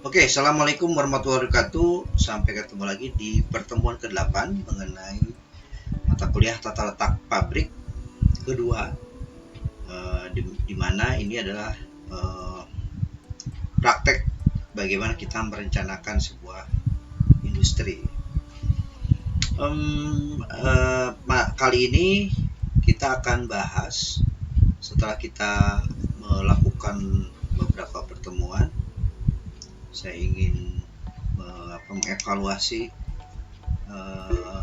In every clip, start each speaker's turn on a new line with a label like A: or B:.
A: Oke, assalamualaikum warahmatullahi wabarakatuh. Sampai ketemu lagi di pertemuan ke-8 mengenai mata kuliah tata letak pabrik kedua, di mana ini adalah praktek bagaimana kita merencanakan sebuah industri. Kali ini kita akan bahas setelah kita melakukan beberapa pertemuan. Saya ingin mengevaluasi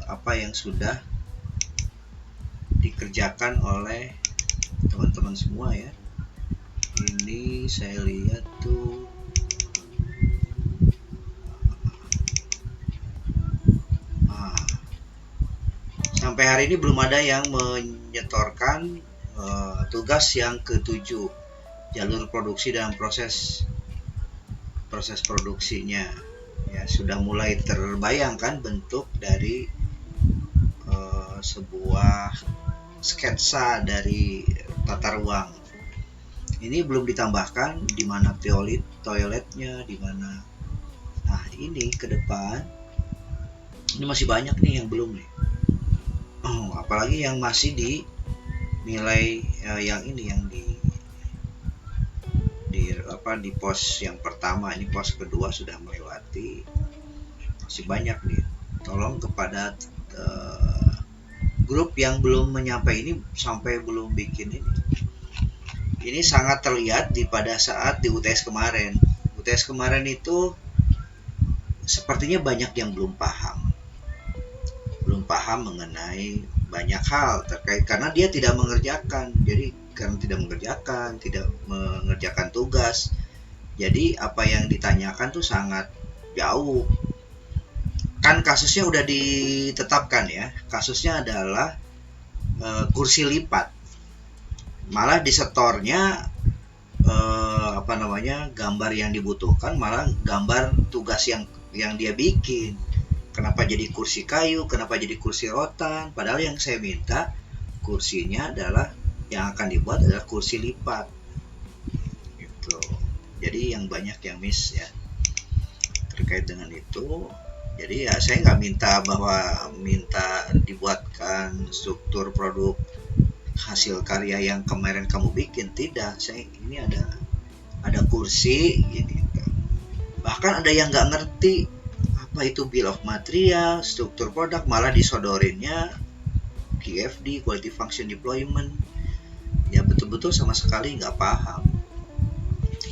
A: apa yang sudah dikerjakan oleh teman-teman semua ya. Ini saya lihat tuh sampai hari ini belum ada yang menyetorkan tugas yang ke-7, jalur produksi dan proses produksinya. Ya, sudah mulai terbayangkan bentuk dari sebuah sketsa dari tata ruang. Ini belum ditambahkan di mana toiletnya, di mana. Nah, ini ke depan ini masih banyak nih yang belum nih. Apalagi yang masih dinilai yang ini yang di pos yang pertama, ini pos kedua sudah melewati, masih banyak nih. Tolong kepada grup yang belum menyampai ini sampai belum bikin ini sangat terlihat pada saat di UTS kemarin. UTS kemarin itu sepertinya banyak yang belum paham mengenai banyak hal terkait, karena dia tidak mengerjakan. Jadi karena tidak mengerjakan tugas, jadi apa yang ditanyakan tuh sangat jauh. Kan kasusnya udah ditetapkan ya, kasusnya adalah kursi lipat, malah disetornya gambar yang dibutuhkan malah gambar tugas yang dia bikin. Kenapa jadi kursi kayu, kenapa jadi kursi rotan, padahal yang saya minta kursinya adalah yang akan dibuat adalah kursi lipat gitu. Jadi yang banyak yang miss ya terkait dengan itu. Jadi ya saya nggak minta dibuatkan struktur produk hasil karya yang kemarin kamu bikin, tidak. Saya ini ada kursi gitu. Bahkan ada yang nggak ngerti apa itu bill of material, struktur produk, malah disodorinnya QFD, quality function deployment. Ya betul-betul sama sekali nggak paham.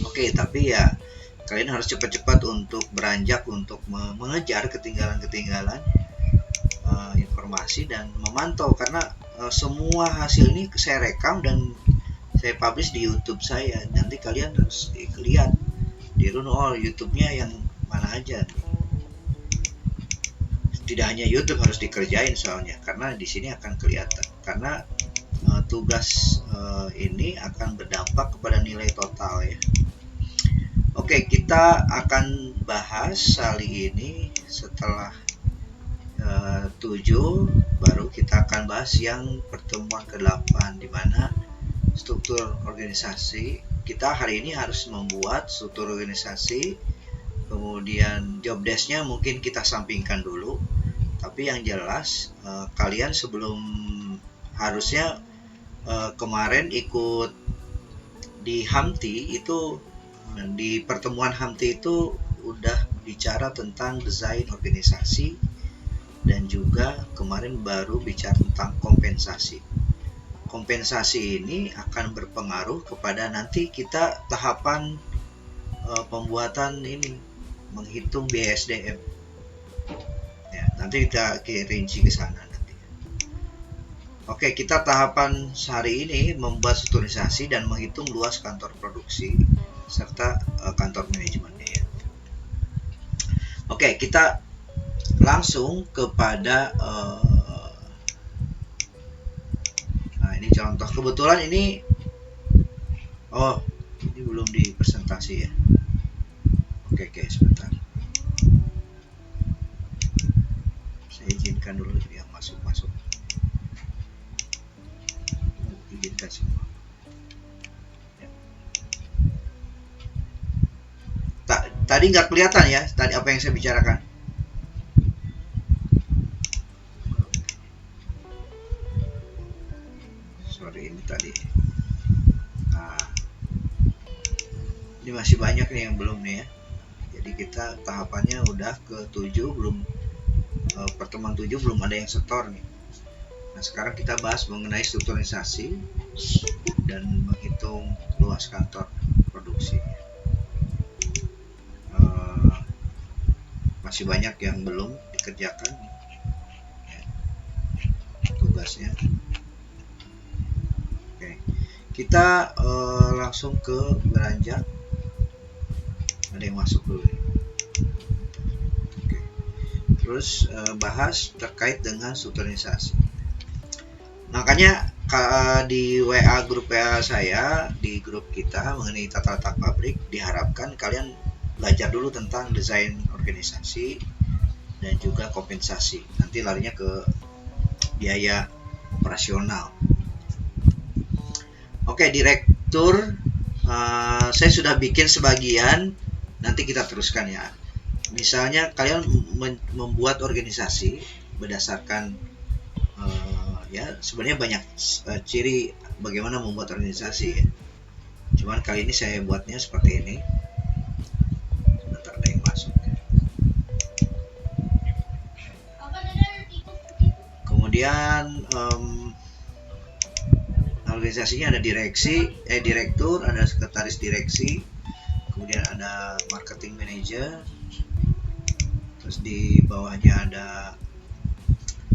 A: Oke, tapi ya kalian harus cepat-cepat untuk beranjak untuk mengejar ketinggalan informasi dan memantau, karena semua hasil ini saya rekam dan saya publish di YouTube saya. Nanti kalian harus lihat di run YouTube-nya yang mana aja. Tidak hanya YouTube harus dikerjain soalnya, karena di sini akan kelihatan. Karena tugas ini akan berdampak kepada nilai total ya. Oke, kita akan bahas kali ini setelah 7, baru kita akan bahas yang pertemuan ke-8, di mana struktur organisasi. Kita hari ini harus membuat struktur organisasi, kemudian job desk-nya mungkin kita sampingkan dulu. Tapi yang jelas kalian sebelum harusnya kemarin ikut di HAMTI itu, di pertemuan HAMTI itu udah bicara tentang desain organisasi, dan juga kemarin baru bicara tentang kompensasi. Kompensasi ini akan berpengaruh kepada nanti kita tahapan pembuatan ini, menghitung biaya SDM. Ya, nanti kita rinci ke sana nanti. Oke, kita tahapan sehari ini membuat strukturisasi dan menghitung luas kantor produksi serta kantor manajemennya ya. Oke, kita langsung kepada nah ini contoh. Kebetulan ini ini belum di presentasi ya. Oke, sebentar. Saya izinkan dulu yang masuk. Izinkan semua. Ya. Tadi nggak kelihatan ya, tadi apa yang saya bicarakan. Sorry, ini tadi. Nah, ini masih banyak nih yang belum nih ya. Jadi kita tahapannya udah ke 7, belum pertemuan 7 belum ada yang setor nih. Nah, sekarang kita bahas mengenai strukturisasi dan menghitung luas kantor produksi. Masih banyak yang belum dikerjakan ya, tugasnya. Oke, kita langsung ke beranjak. Ada yang masuk dulu nih. Oke. Terus bahas terkait dengan strukturisasi. Makanya di WA grup WA saya, di grup kita mengenai tata letak pabrik, diharapkan kalian belajar dulu tentang desain organisasi dan juga kompensasi. Nanti larinya ke biaya operasional. Oke, direktur, saya sudah bikin sebagian, nanti kita teruskan ya. Misalnya kalian membuat organisasi berdasarkan ya sebenarnya banyak ciri bagaimana membuat organisasi ya. Cuman kali ini saya buatnya seperti ini. Sebentar ada yang masuk. Kemudian organisasinya ada direktur, ada sekretaris direksi, kemudian ada marketing manager, terus di bawahnya ada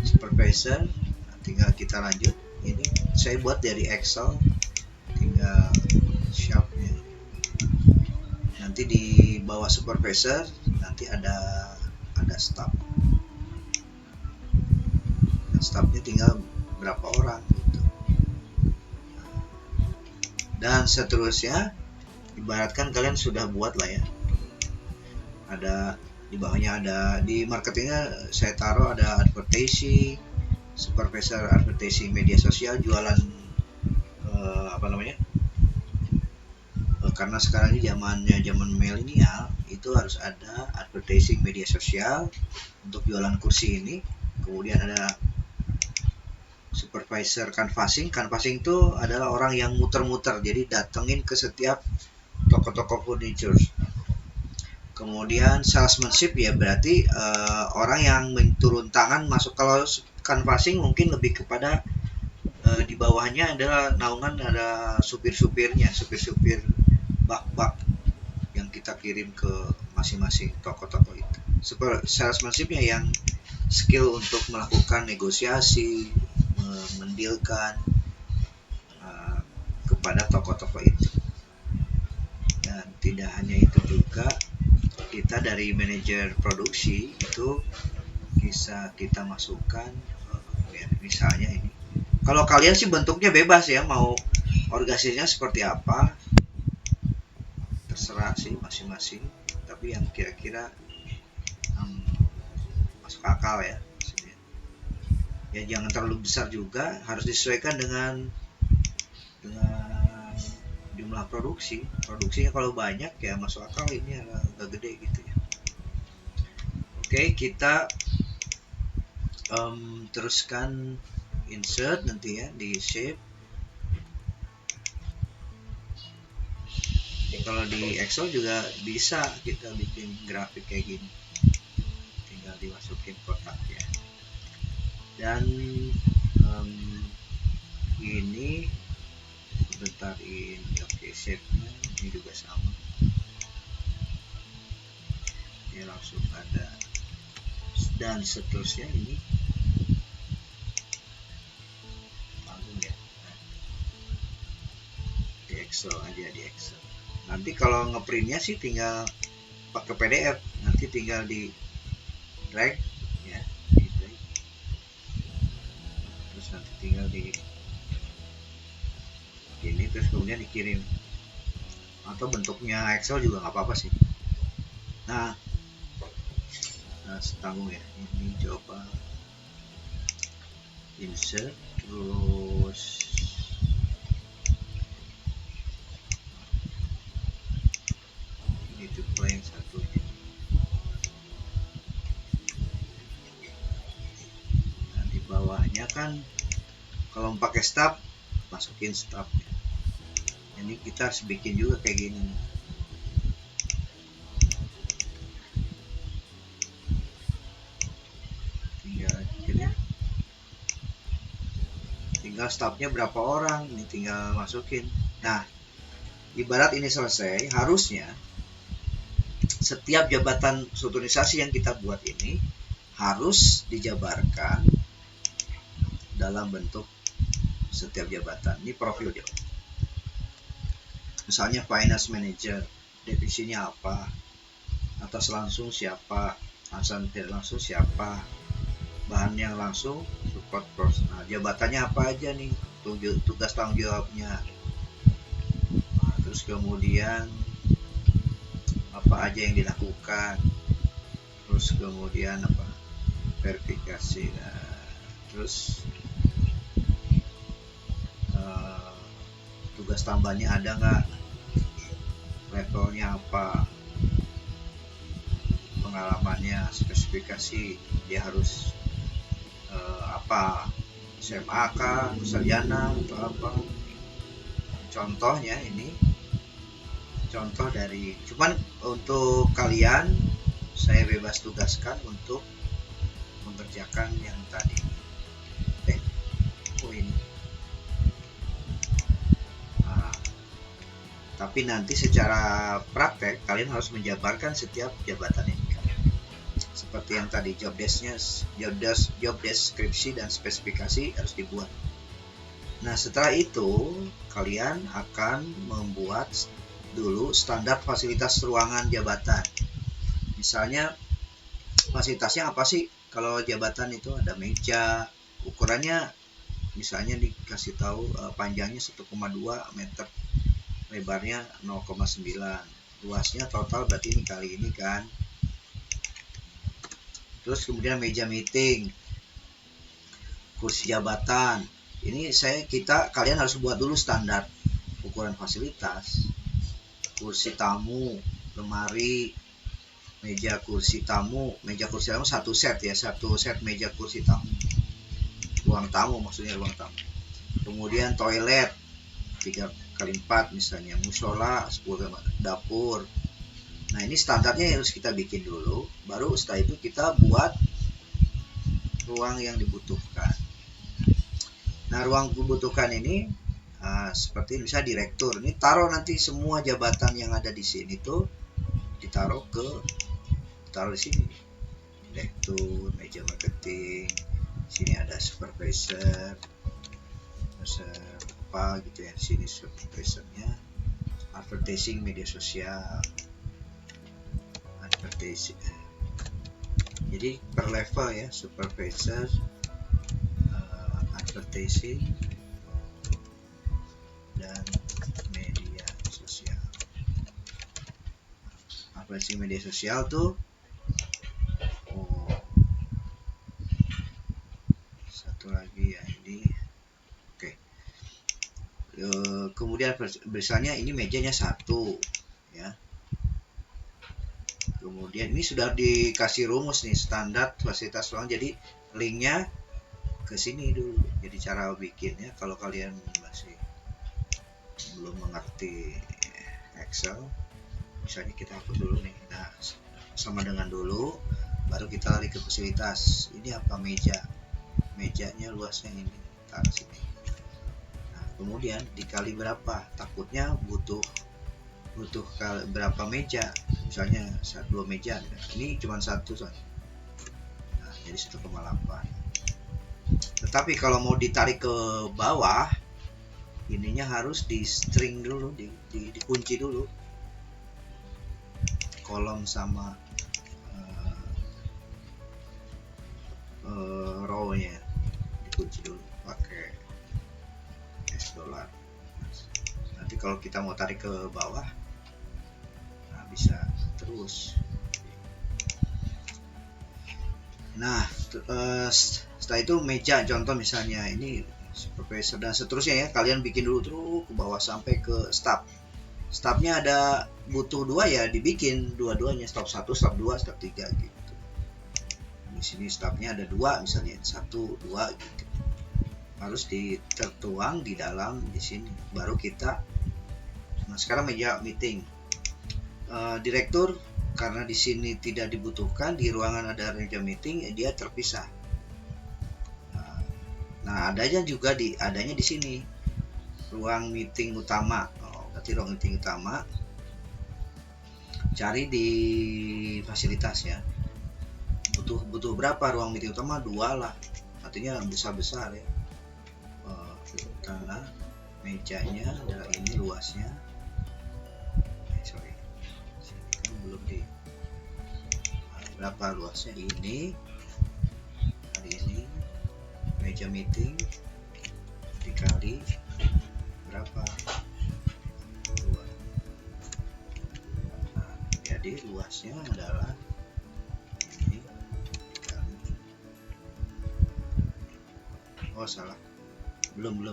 A: supervisor. Tinggal kita lanjut. Ini saya buat dari Excel, tinggal sharpnya. Nanti di bawah supervisor nanti ada staff. Staffnya tinggal berapa orang gitu. Dan seterusnya, ibaratkan kalian sudah buat lah ya. Ada di bawahnya ada di marketingnya saya taruh ada advertising, supervisor advertising media sosial, jualan karena sekarang ini zaman milenial, itu harus ada advertising media sosial untuk jualan kursi ini. Kemudian ada supervisor canvassing itu adalah orang yang muter-muter, jadi datengin ke setiap toko-toko furniture. Kemudian salesmanship ya berarti orang yang turun tangan masuk. Kalau canvassing mungkin lebih kepada di bawahnya adalah naungan, ada supir-supirnya, supir-supir bak-bak yang kita kirim ke masing-masing toko-toko itu. Salesmanship-nya yang skill untuk melakukan negosiasi, mendilkan kepada toko-toko itu. Dan tidak hanya itu juga, kita dari manajer produksi itu bisa kita masukkan ya, misalnya ini. Kalau kalian sih bentuknya bebas ya, mau organisasinya seperti apa terserah sih masing-masing, tapi yang kira-kira masuk akal ya. Ya jangan terlalu besar juga, harus disesuaikan dengan jumlah produksinya. Kalau banyak ya masuk akal, ini agak gede gitu ya. Oke, kita teruskan insert nanti ya di shape. Kalau di Excel juga bisa kita bikin grafik kayak gini, tinggal dimasukin kotak ya. Dan ini bentar, ini oke, shape-nya ini juga sama ya, langsung ada dan seterusnya. Ini Excel aja, di Excel. Nanti kalau ngeprintnya sih tinggal pakai PDF, nanti tinggal di drag ya, di drag. Terus nanti tinggal di ini, terus kemudian dikirim, atau bentuknya Excel juga nggak apa-apa sih. Nah, tanggung ya, ini coba insert, terus ini coba yang satunya. Nah, di bawahnya kan kalau pakai stub, masukin stubnya. Ini kita harus bikin juga kayak gini. Tinggal stafnya berapa orang, ini tinggal masukin. Nah, ibarat ini selesai, harusnya setiap jabatan strukturisasi yang kita buat ini harus dijabarkan dalam bentuk setiap jabatan. Ini profil jabatan. Misalnya finance manager, definisinya apa, atas langsung siapa, atasan tidak langsung siapa, bahan yang langsung support person. Nah, jabatannya apa aja nih, tugas tanggung jawabnya. Nah, terus kemudian apa aja yang dilakukan, terus kemudian apa, verifikasi. Nah, terus tugas tambahnya ada nggak, levelnya apa, pengalamannya, spesifikasi dia harus apa, SMA kah, sarjana atau apa. Contohnya ini contoh dari, cuman untuk kalian saya bebas tugaskan untuk mengerjakan yang tadi. Ini. Nah, tapi nanti secara praktek kalian harus menjabarkan setiap jabatan ini. Seperti yang tadi, job deskripsi dan spesifikasi harus dibuat. Nah, setelah itu kalian akan membuat dulu standar fasilitas ruangan jabatan. Misalnya fasilitasnya apa sih? Kalau jabatan itu ada meja, ukurannya misalnya dikasih tahu panjangnya 1,2 meter, lebarnya 0,9, luasnya total berarti ini kali ini kan. Terus kemudian meja meeting, kursi jabatan. Ini kalian harus buat dulu standar ukuran fasilitas. Kursi tamu, lemari, meja kursi tamu satu set ya, satu set meja kursi tamu. Ruang tamu maksudnya, ruang tamu. Kemudian toilet 3x4 misalnya, musola 10, dapur. Nah, ini standarnya harus kita bikin dulu, baru setelah itu kita buat ruang yang dibutuhkan. Nah, ruang dibutuhkan ini seperti misalnya direktur, ini taruh nanti semua jabatan yang ada di sini tuh ditaruh di sini. Direktur, meja marketing, sini ada supervisor, apa gitu ya, sini supervisornya, advertising, media sosial, advertising. Jadi per level ya, supervisor, advertising, dan media sosial. Advertising media sosial tuh satu lagi ya, ini oke. Kemudian misalnya ini mejanya 1 ya. Kemudian ini sudah dikasih rumus nih, standar fasilitas ruang, jadi linknya ke sini dulu. Jadi cara bikinnya kalau kalian masih belum mengerti Excel, misalnya kita hapus dulu nih. Nah, sama dengan dulu, baru kita lari ke fasilitas. Ini apa, mejanya luasnya ini, taruh sini. Nah, kemudian dikali berapa, takutnya butuh berapa meja, misalnya 2 meja, ini cuma 1 saja. Nah, jadi 1,8. Tetapi kalau mau ditarik ke bawah, ininya harus di string dulu, dikunci dulu kolom sama row-nya, dikunci dulu pakai $. Nanti kalau kita mau tarik ke bawah, nah bisa terus. Nah, setelah itu meja contoh misalnya ini supervisor dan seterusnya ya, kalian bikin dulu terus ke bawah sampai ke staff. Staffnya ada butuh 2 ya dibikin dua-duanya, staff 1, staff 2, staff 3 gitu. Di sini staffnya ada 2 misalnya 1, 2 gitu. Harus tertuang di dalam di sini. Baru kita. Nah, sekarang meja meeting. Direktur karena di sini tidak dibutuhkan, di ruangan ada meja meeting, dia terpisah. Nah, adanya di sini ruang meeting utama. Berarti ruang meeting utama cari di fasilitas ya. Butuh berapa ruang meeting utama? 2 lah, artinya besar ya. Karena mejanya adalah ini luasnya. Sorry, kan belum di berapa luasnya ini. Hari ini meja meeting dikali berapa? 2. Nah, jadi luasnya adalah ini kali. Oh salah, belum.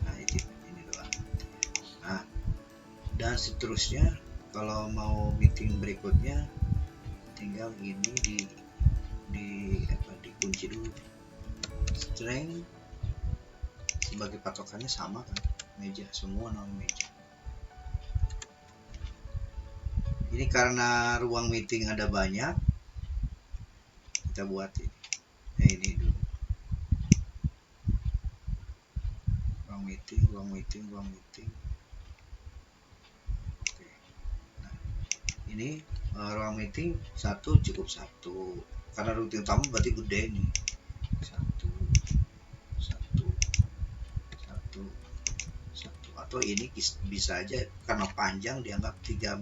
A: Nah ini doang. Nah, dan seterusnya kalau mau meeting berikutnya tinggal ini dikunci dulu. String sebagai patokannya sama kan, meja, semua nama meja. Ini karena ruang meeting ada banyak, kita buat ini dulu. Ruang meeting. Oke. Nah, ini ruang meeting 1 cukup 1. Karena ruang meeting utama berarti gede nih. 1. Atau ini bisa aja karena panjang dianggap 3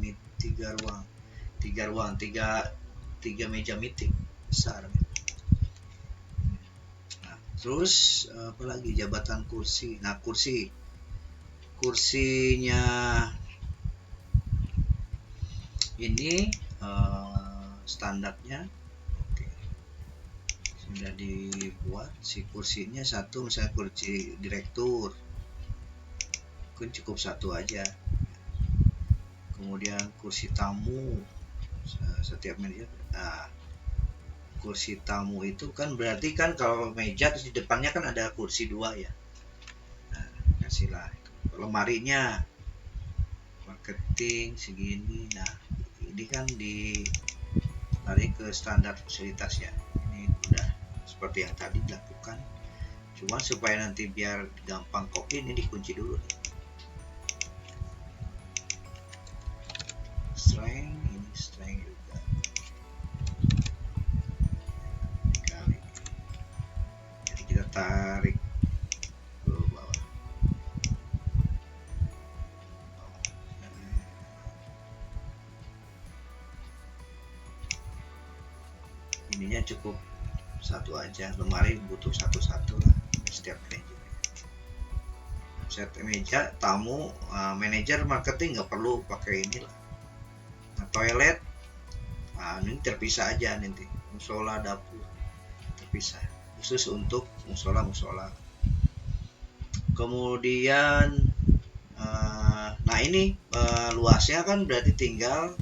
A: meja meeting besar. Nah, terus apalagi jabatan kursi. Nah, kursinya ini standarnya oke, sudah dibuat. Si kursinya 1, misalnya kursi direktur mungkin cukup 1 aja. Kemudian kursi tamu setiap manajer. Nah, kursi tamu itu kan berarti kan kalau meja terus di depannya kan ada kursi 2 ya. Nah, kasihlah lemarinya marketing segini. Nah, ini kan lari ke standar fasilitas ya. Ini udah seperti yang tadi dilakukan. Cuma supaya nanti biar gampang copy, ini dikunci dulu nih. String juga dikali. Jadi kita tarik ke bawah. Ininya cukup 1 aja, lemari butuh 1 lah setiap meja. Set meja tamu, manajer marketing nggak perlu pakai ini lah. Nah, toilet, ini terpisah aja nanti. Musola, dapur terpisah, khusus untuk musola. Kemudian nah ini luasnya kan berarti tinggal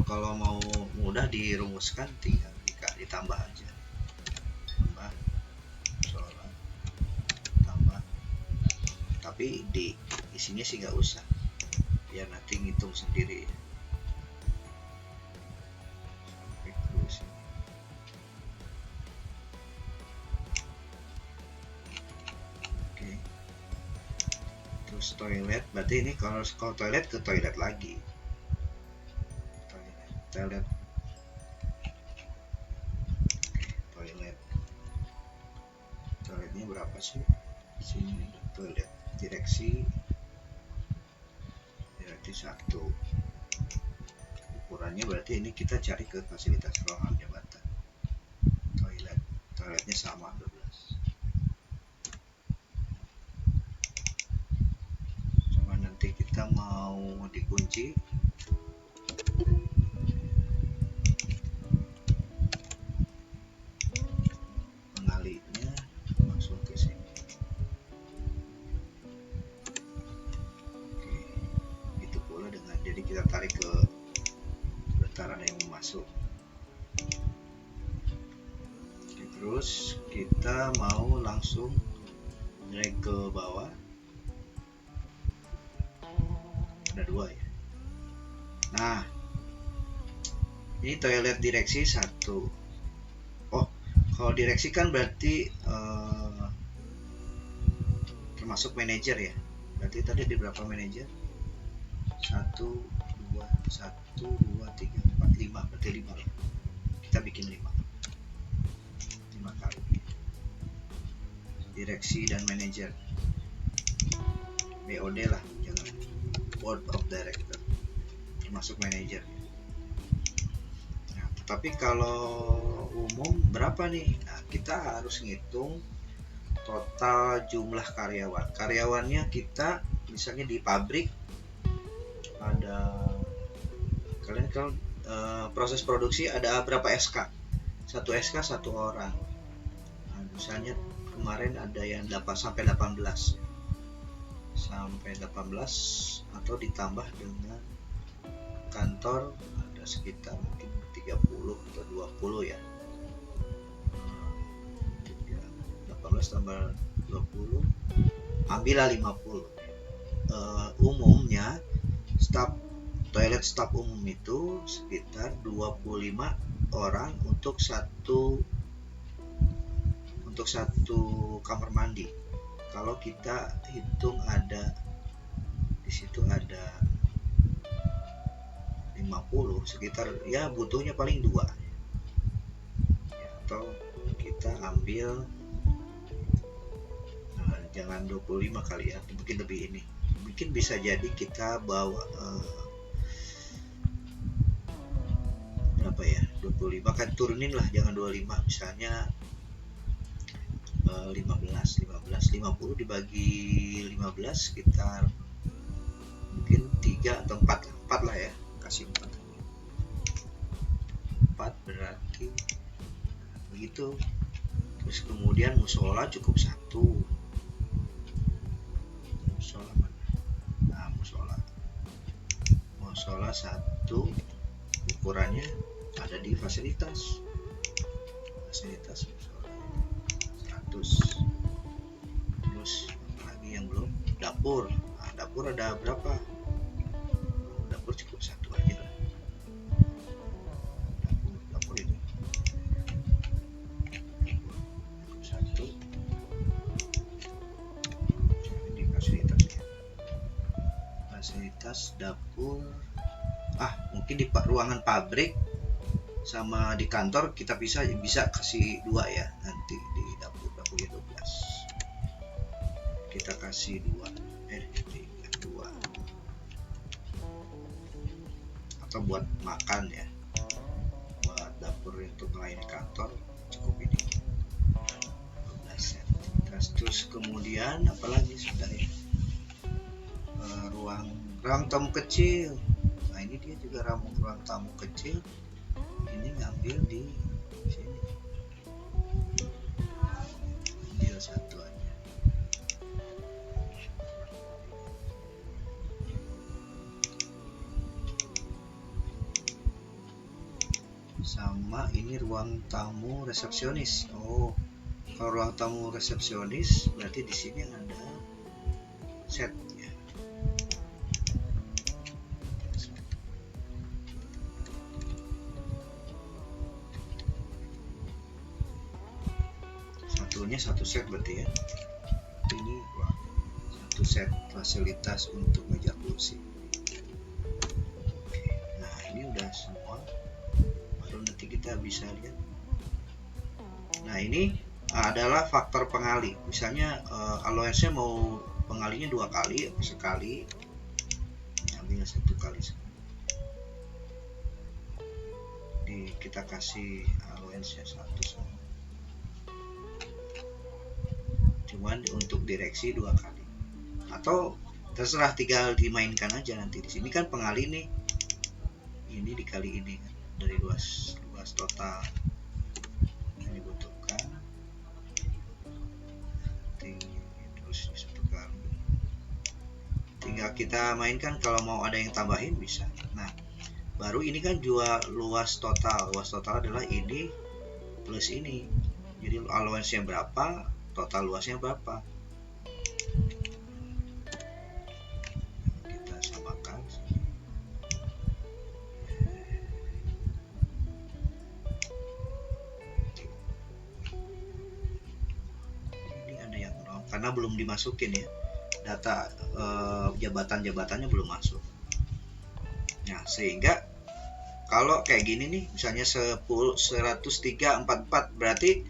A: kalau mau mudah dirumuskan tinggal ditambah aja, tambah, tapi di isinya sih nggak usah, biar nanti ngitung sendiri ya. Oke. Terus toilet, berarti ini kalau toilet ke toilet lagi. Toilet. berapa sih? Sini toilet direksi 1. Ukurannya berarti ini kita cari ke fasilitas ruangan jabatan. Toiletnya sama 12. Cuma nanti kita mau dikunci. Pengalinya langsung ke sini. Oke, itu pula dengan jadi kita tarik ke dataran yang mau masuk. Oke, terus kita mau langsung drag ke bawah. Ada 2 ya. Nah, ini toilet direksi 1. Oh, kalau direksi kan berarti termasuk manajer ya. Berarti tadi di berapa manajer? 1, 2, 3, 4, 5. Berarti 5 ya. Kita bikin 5 kali. Direksi dan manajer. BOD lah, jangan Board of Director. Termasuk manajer. Nah, tetapi kalau umum berapa nih? Nah, kita harus ngitung total jumlah karyawan. Karyawannya kita misalnya di pabrik ada, kalian kalau proses produksi ada berapa SK? 1 SK 1 orang. Nah, misalnya kemarin ada yang sampai 18 atau ditambah dengan kantor ada sekitar mungkin 30 atau 20 ya. 18 tambah 20 ambillah 50. Umumnya toilet staf umum itu sekitar 25 orang untuk satu kamar mandi. Kalau kita hitung ada di situ ada 50, sekitar ya butuhnya paling 2 ya, atau kita ambil jangan 25 kali ya, mungkin lebih ini, mungkin bisa jadi kita bawa berapa ya, 25 kan turunin lah, jangan 25, misalnya 50 dibagi 15 sekitar mungkin 3 atau 4 lah ya, kasih 4 berarti begitu. Terus kemudian musola cukup 1. Musola mana? Nah, musola 1, ukurannya ada di fasilitas musola 100. Terus lagi yang belum, dapur. Nah, dapur ada berapa? Dapur cukup 1 aja lah. Dapur itu dapur 1 di fasilitas dapur. Mungkin di ruangan pabrik sama di kantor kita bisa kasih 2 ya, nanti di dapurnya 12 kita kasih 2 atau buat makan ya, buat dapur untuk melayani kantor cukup ini 12 set. Terus kemudian apalagi sudah ya, ruang tamu kecil. Nah, ini dia juga ruang tamu kecil, ini ngambil di sini, ambil 1 aja. Sama ini ruang tamu resepsionis. Oh, kalau ruang tamu resepsionis berarti di sini ada setnya. Satu set berarti ya. Ini 1 set fasilitas untuk meja kursi. Oke, nah ini udah semua. Baru nanti kita bisa lihat. Nah, ini adalah faktor pengali. Misalnya allowance-nya mau pengalinya 2 kali atau sekali, ambil 1 kali. Kita kasih allowance-nya 1, cuman untuk direksi 2 kali, atau terserah, tinggal dimainkan aja. Nanti di sini kan pengali nih, ini dikali ini kan, dari luas total yang dibutuhkan, terus 1 kali, tinggal kita mainkan. Kalau mau ada yang tambahin bisa. Nah, baru ini kan jual luas total adalah ini plus ini, jadi allowance-nya berapa, total luasnya berapa, kita samakan. Ini ada yang nol karena belum dimasukin ya, data jabatan-jabatannya belum masuk. Nah, sehingga kalau kayak gini nih, misalnya 103,44, berarti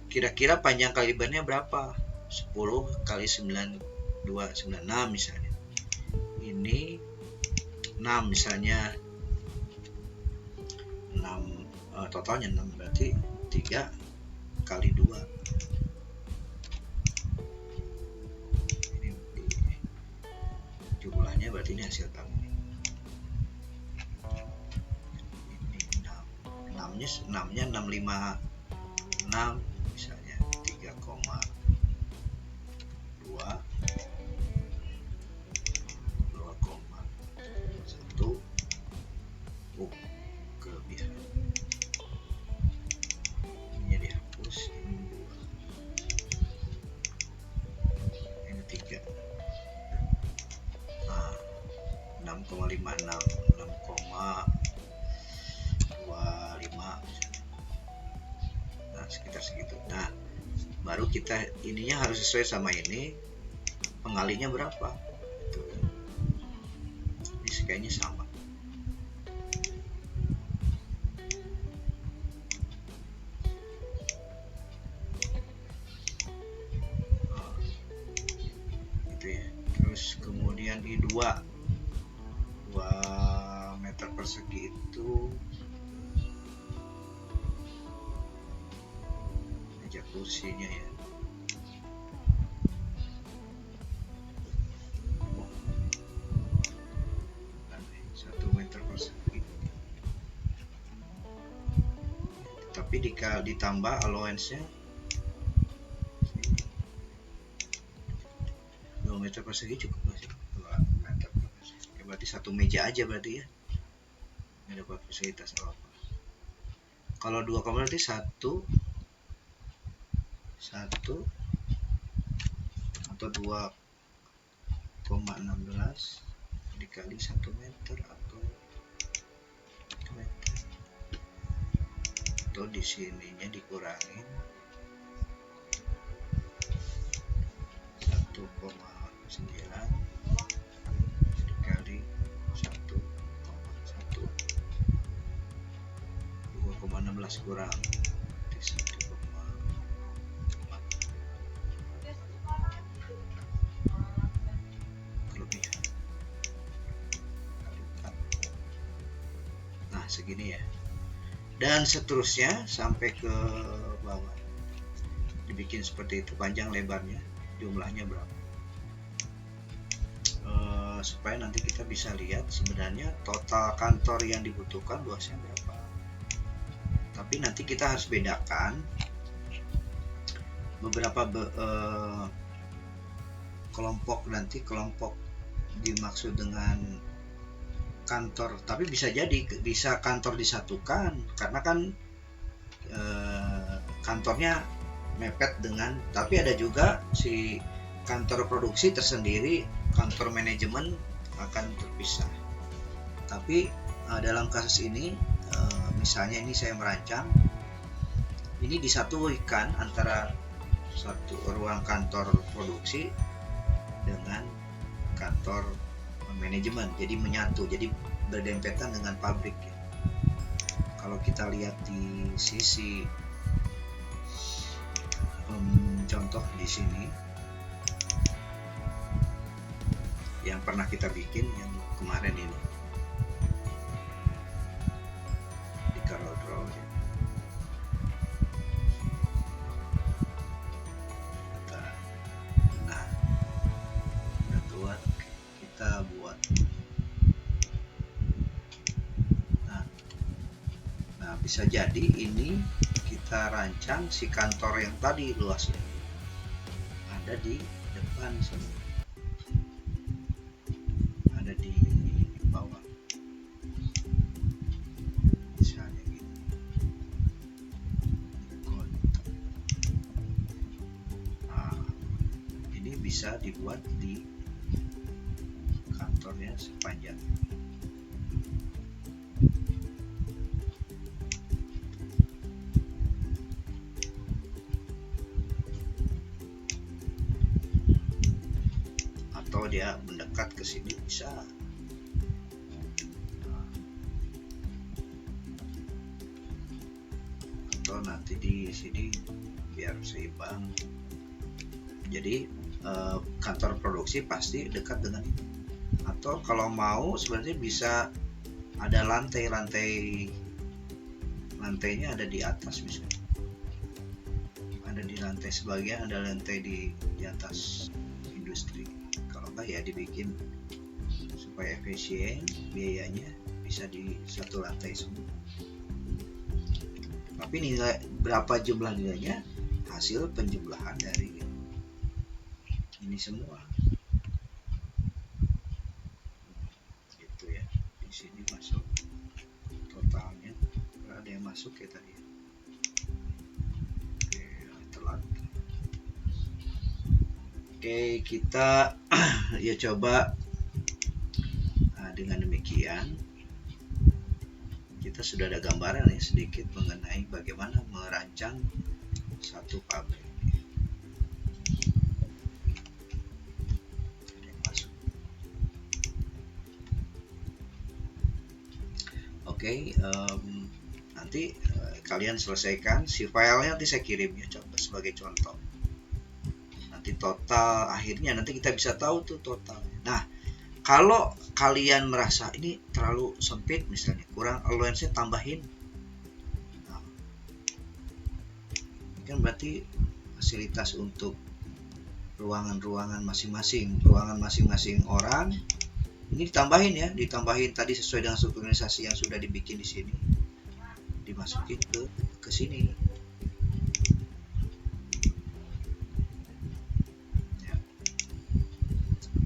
A: kira-kira panjang kalibernya berapa? 10 kali 9296 misalnya. Ini 6 misalnya, 6 totalnya 6, berarti 3 kali 2. Ini jumlahnya berarti ini hasil kami. Ini 6-nya 656 misalnya, 3,2 2,1. Kelebihan ini dihapus, ini 2, ini 3. Nah, 6,56, 6,25, nah sekitar segitu. Nah, baru kita ininya harus sesuai sama ini, pengalinya berapa itu. Ini kayaknya sama. Gitu ya. Terus kemudian I2 2 meter persegi itu meja kursinya ya. Tapi ditambah allowance-nya 2 meter persegi cukup masih 2 meter persegi. Ya, berarti 1 meja aja berarti ya, nggak dapat fasilitas apa-apa. Kalau 2 berarti 1 atau 2,16 dikali 1 meter atau 1 meter, atau di sininya dikurangin 1,9 dikali 1,1, 2,16 kurang 1,4 kelebihan. Nah, segini ya, dan seterusnya sampai ke bawah dibikin seperti itu, panjang lebarnya, jumlahnya berapa, supaya nanti kita bisa lihat sebenarnya total kantor yang dibutuhkan luasnya berapa. Tapi nanti kita harus bedakan beberapa kelompok. Nanti kelompok dimaksud dengan kantor, tapi bisa jadi bisa kantor disatukan karena kan kantornya mepet dengan, tapi ada juga si kantor produksi tersendiri, kantor manajemen akan terpisah. Tapi dalam kasus ini misalnya ini saya merancang, ini disatukan antara satu ruang kantor produksi dengan kantor manajemen, jadi menyatu, jadi berdempetan dengan pabrik ya. Kalau kita lihat di sisi contoh di sini yang pernah kita bikin yang kemarin ini di CorelDRAW ya. Nah, udah keluar, kita buat. Nah, bisa jadi ini kita rancang si kantor yang tadi luasnya ada di depan sini, ada di bawah, misalnya gitu. Nah, ini bisa dibuat di kantornya sepanjang. Atau dia mendekat ke sini bisa. Atau nanti di sini biar seimbang. Jadi kantor produksi pasti dekat dengan itu. Atau kalau mau sebenarnya bisa ada lantainya ada di atas, misalnya ada di lantai sebagian, ada lantai di atas industri. Kalau enggak ya dibikin supaya efisien biayanya, bisa di satu lantai semua. Tapi nilai berapa jumlah nilainya hasil penjumlahan dari ini semua. Gitu ya. Di sini masuk totalnya. Ada yang masuk ya tadi. Oke, telat. Oke, kita ya coba. Nah, dengan demikian kita sudah ada gambaran ya sedikit mengenai bagaimana merancang satu pabrik. Oke, nanti kalian selesaikan si filenya, nanti saya kirim ya coba sebagai contoh. Nanti total akhirnya nanti kita bisa tahu tuh total. Nah, kalau kalian merasa ini terlalu sempit misalnya, kurang allowance-nya tambahin. Nah, ini kan berarti fasilitas untuk ruangan masing-masing orang ini ditambahin tadi sesuai dengan strukturalisasi yang sudah dibikin di sini, dimasukin ke sini. Ya.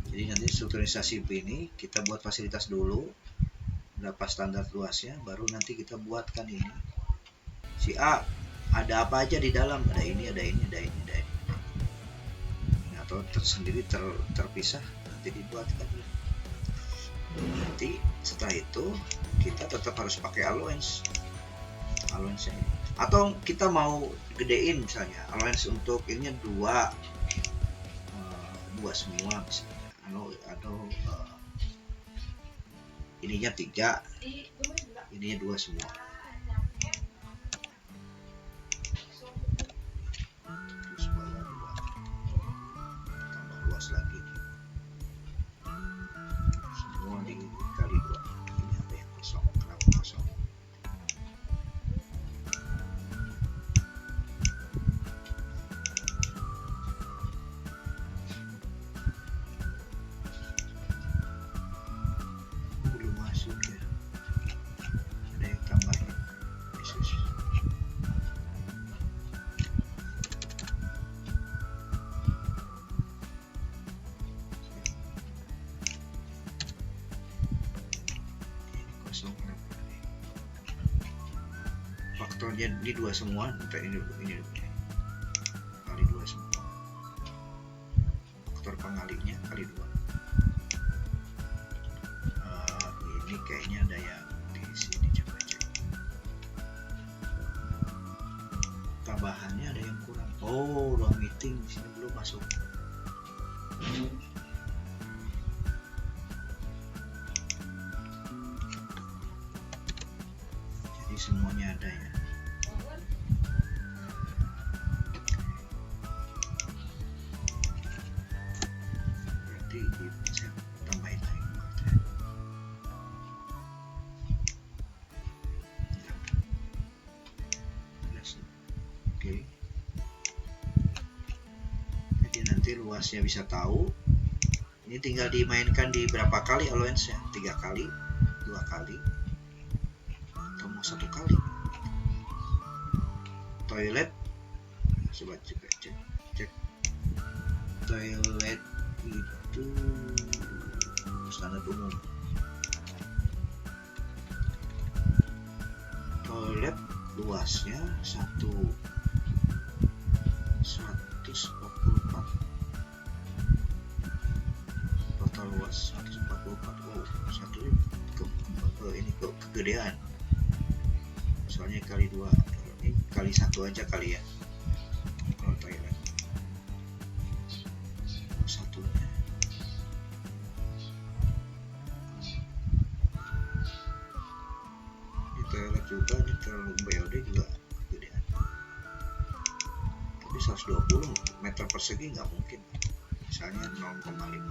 A: Jadi nanti strukturalisasi ini kita buat fasilitas dulu, berapa standar luasnya, baru nanti kita buatkan ini. Si A ada apa aja di dalam, ada ini. Nah, atau tersendiri terpisah nanti dibuatkan. Nanti setelah itu kita tetap harus pakai allowance ini. Atau kita mau gedein misalnya allowance untuk ininya dua semua misalnya, atau ininya 3, ininya 2 semua. Terus bawah 2, tambah luas lagi. Semua dikali 2. Ini ada yang kosong, kenapa kosong? Belum masuk ya. Ada yang tambahin. Yesus. Faktornya di 2 semua, ini kali 2 semua. Faktor pengalinya kali 2. Ini kayaknya ada yang di sini, coba cek. Tambahannya ada yang kurang. Oh, ruang meeting di sini belum masuk. Jadi semuanya ada ya. jadi saya tambahin lagi. Oke. Jadi nanti luasnya bisa tahu. Ini tinggal dimainkan di berapa kali allowance nya, 3 kali, 2 kali, atau mau 1 kali. Toilet, coba cek. Toilet itu standar umum. Toilet luasnya 144, total luas 144. Oh, satu ini kegedean, soalnya kali 2, ini kali 1 aja kali ya kalau toilet satunya. Ini toilet juga, ini terlalu BOD juga kegedean, tapi 120 meter persegi nggak mungkin, misalnya 0,5.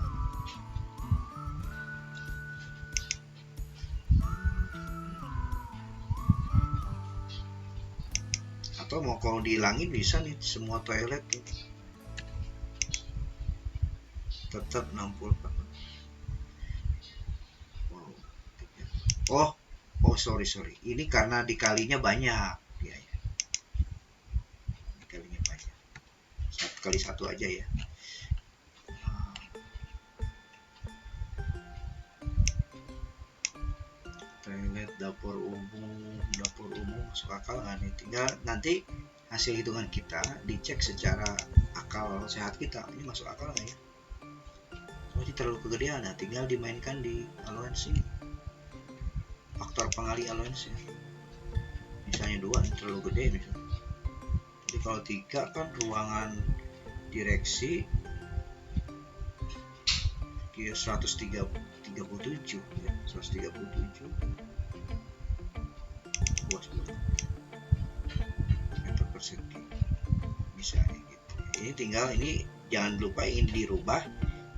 A: Atau mau kalau dihilangin bisa nih semua toilet tuh. Tetap 64. Oh sorry, ini karena dikalinya banyak ya. Dikalinya banyak, kali 1 aja ya. Toilet dapur umum masuk akal nggak nih? Tinggal nanti hasil hitungan kita dicek secara akal sehat kita, ini masuk akal nggak ya? Soalnya terlalu kegedean, nah tinggal dimainkan di allowance ini, faktor pengali allowance nya. Misalnya 2 ini terlalu gede misalnya. Jadi kalau 3 kan ruangan direksi dia 137 ya, 137 luas meter persegi misalnya gitu. Ini tinggal, ini jangan lupa ini dirubah,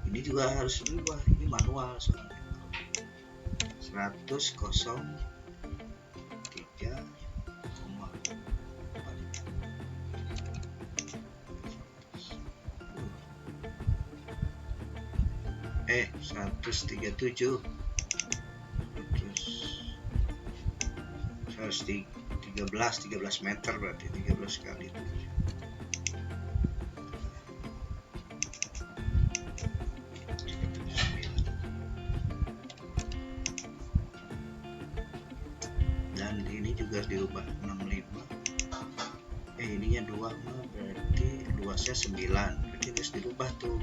A: ini juga harus dirubah, ini manual soalnya. 100,03,4 137 13 meter, berarti 13 kali 7. Dan ini juga dirubah 65. Ininya 2 berarti luasnya 9, berarti harus dirubah tuh.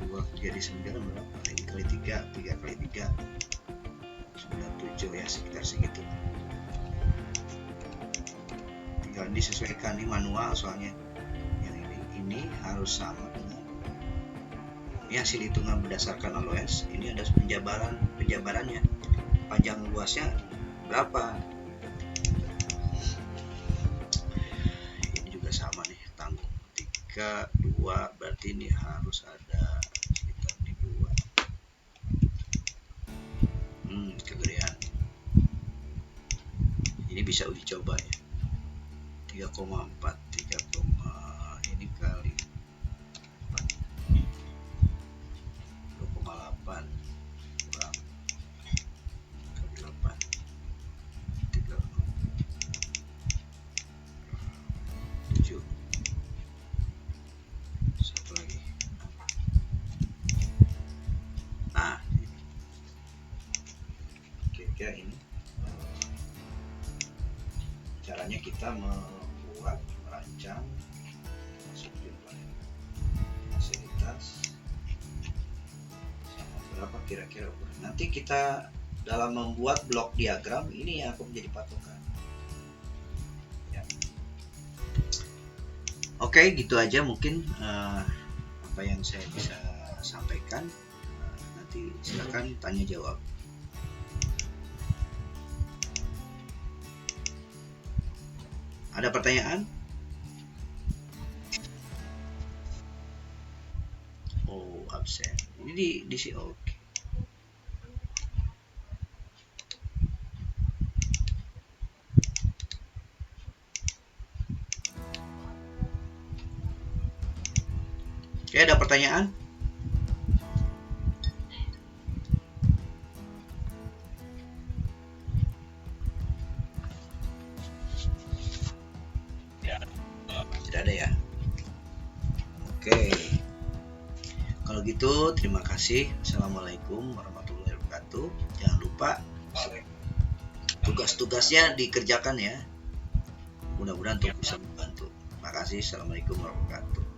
A: 2 jadi 9 berapa? Ini kali 3 kali 3 97 ya, sekitar segitu. Tinggal disesuaikan, ini manual soalnya. Yang ini harus sama dengan ini hasil hitungan berdasarkan allowance. Ini ada penjabarannya, panjang luasnya berapa. Ini juga sama nih, tanggung 3 2, berarti ini harus ada sekitar di 2. Kegedean. Ini bisa uji coba ya. 3,4 ini kali 2,8 kurang kali 8 7. Satu lagi. Nah, kira-kira ini caranya kita merancang masuk jumlah fasilitas sama berapa kira-kira. Nanti kita dalam membuat blok diagram ini yang akan menjadi patokan ya. Oke, gitu aja mungkin apa yang saya bisa sampaikan. Nanti silakan tanya jawab. Ada pertanyaan? Oh, absen. Ini di si oke. Oke, ada pertanyaan? Tidak ada ya. Oke. Kalau gitu terima kasih. Assalamualaikum warahmatullahi wabarakatuh. Jangan lupa tugas-tugasnya dikerjakan ya. Mudah-mudahan untuk bisa membantu. Terima kasih. Assalamualaikum warahmatullahi wabarakatuh.